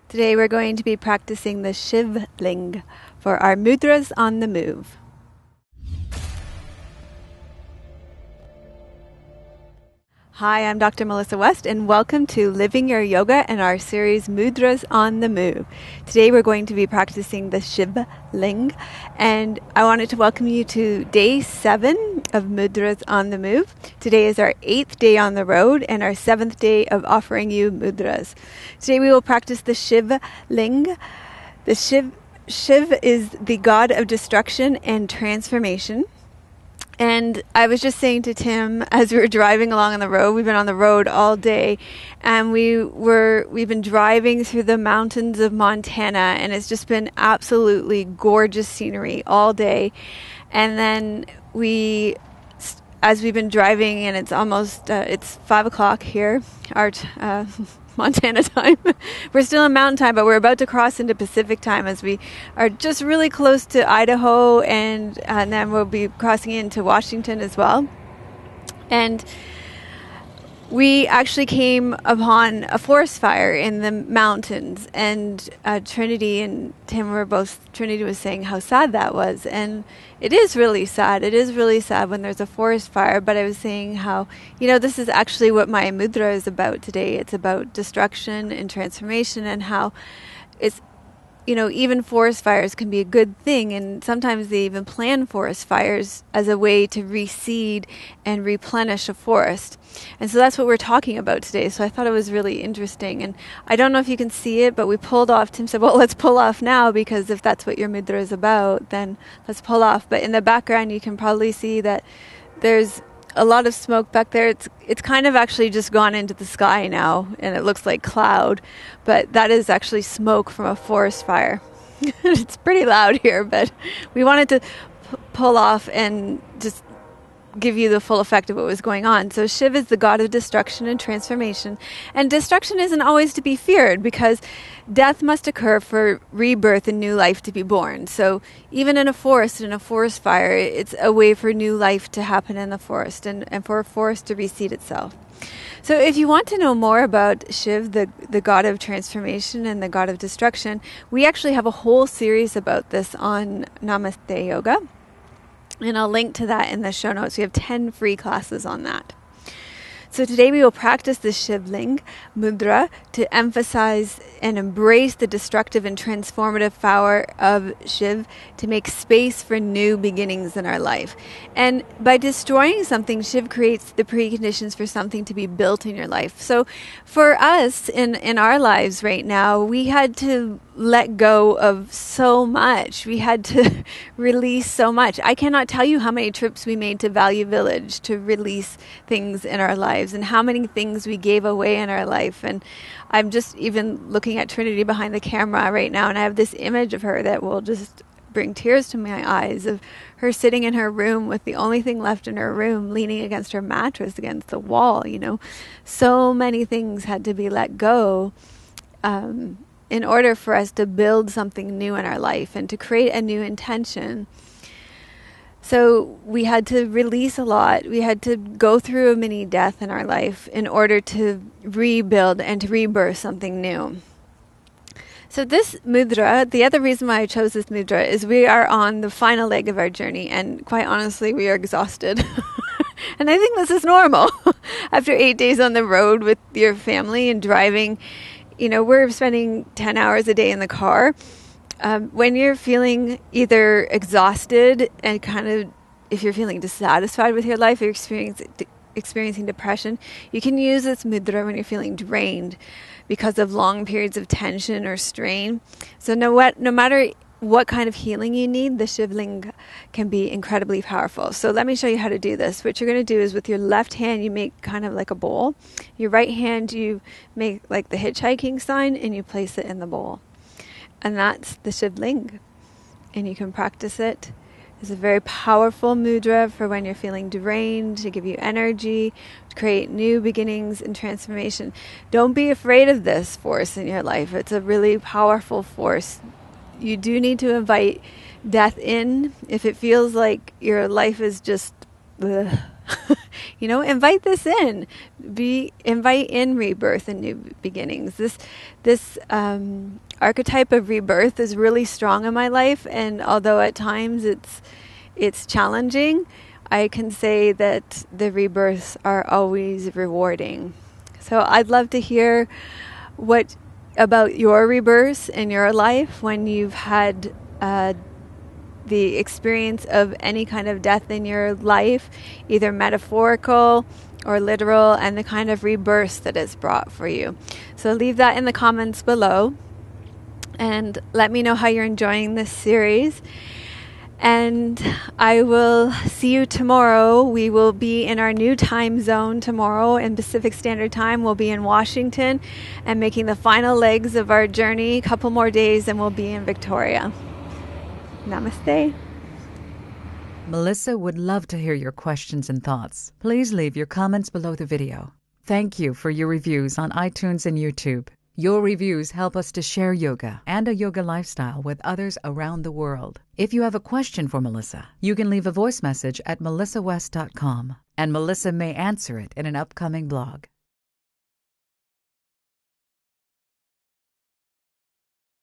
Today we're going to be practicing the Shiva Linga for our mudras on the move. Hi, I'm Dr. Melissa West and welcome to Living Your Yoga and our series Mudras on the Move. Today we're going to be practicing the Shiva Linga, and I wanted to welcome you to day 7 of Mudras on the Move. Today is our 8th day on the road and our 7th day of offering you mudras. Today we will practice the Shiva Linga. The Shiv is the god of destruction and transformation. And I was just saying to Tim as we were driving along on the road, we've been on the road all day, and we've been driving through the mountains of Montana, and it's just been absolutely gorgeous scenery all day. And then as we've been driving, and it's almost it's 5 o'clock here, our Montana time. We're still in mountain time, but we're about to cross into Pacific time as we are just really close to Idaho, and then we'll be crossing into Washington as well. And we actually came upon a forest fire in the mountains, and Trinity and Tim Trinity was saying how sad that was, and it is really sad. It is really sad when there's a forest fire, but I was saying how, this is actually what my mudra is about today. It's about destruction and transformation, and how it's, even forest fires can be a good thing, and sometimes they even plan forest fires as a way to reseed and replenish a forest. And so that's what we're talking about today. So I thought it was really interesting, and I don't know if you can see it, but we pulled off. Tim said, well, let's pull off now, because if that's what your mudra is about, then let's pull off. But in the background, you can probably see that there's a lot of smoke back there. It's kind of actually just gone into the sky now, and it looks like cloud, but that is actually smoke from a forest fire. It's pretty loud here, but we wanted to pull off and just give you the full effect of what was going on. So Shiv is the god of destruction and transformation, and destruction isn't always to be feared, because death must occur for rebirth and new life to be born. So even in a forest fire, it's a way for new life to happen in the forest, and for a forest to reseed itself. So if you want to know more about Shiv, the god of transformation and the god of destruction, we actually have a whole series about this on Namaste Yoga. And I'll link to that in the show notes. We have 10 free classes on that. So today we will practice the Shiva Linga mudra to emphasize and embrace the destructive and transformative power of Shiv, to make space for new beginnings in our life. And by destroying something, Shiv creates the preconditions for something to be built in your life. So for us in our lives right now, we had to let go of so much. We had to release so much. I cannot tell you how many trips we made to Value Village to release things in our lives, and how many things we gave away in our life. And I'm just even looking at Trinity behind the camera right now, and I have this image of her that will just bring tears to my eyes, of her sitting in her room with the only thing left in her room, leaning against her mattress against the wall. So many things had to be let go in order for us to build something new in our life and to create a new intention. So we had to release a lot. We had to go through a mini death in our life in order to rebuild and to rebirth something new. So this mudra, the other reason why I chose this mudra is we are on the final leg of our journey, and quite honestly, we are exhausted. And I think this is normal. After 8 days on the road with your family and driving, we're spending 10 hours a day in the car. When you're feeling either exhausted and if you're feeling dissatisfied with your life, or experiencing depression, you can use this mudra when you're feeling drained because of long periods of tension or strain. So no matter what kind of healing you need, the Shiva Linga can be incredibly powerful. So let me show you how to do this. What you're going to do is with your left hand, you make kind of like a bowl. Your right hand, you make like the hitchhiking sign, and you place it in the bowl. And that's the Shiva Linga. And you can practice it. It's a very powerful mudra for when you're feeling drained, to give you energy, to create new beginnings and transformation. Don't be afraid of this force in your life. It's a really powerful force. You do need to invite death in if it feels like your life is just invite this in. Invite in rebirth and new beginnings. This archetype of rebirth is really strong in my life, and although at times it's challenging, I can say that the rebirths are always rewarding. So I'd love to hear what about your rebirths in your life when you've had the experience of any kind of death in your life, either metaphorical or literal, and the kind of rebirths that it's brought for you. So leave that in the comments below and let me know how you're enjoying this series. And I will see you tomorrow. We will be in our new time zone tomorrow in Pacific Standard Time. We'll be in Washington and making the final legs of our journey. A couple more days and we'll be in Victoria. Namaste. Melissa would love to hear your questions and thoughts. Please leave your comments below the video. Thank you for your reviews on iTunes and YouTube. Your reviews help us to share yoga and a yoga lifestyle with others around the world. If you have a question for Melissa, you can leave a voice message at melissawest.com, and Melissa may answer it in an upcoming blog.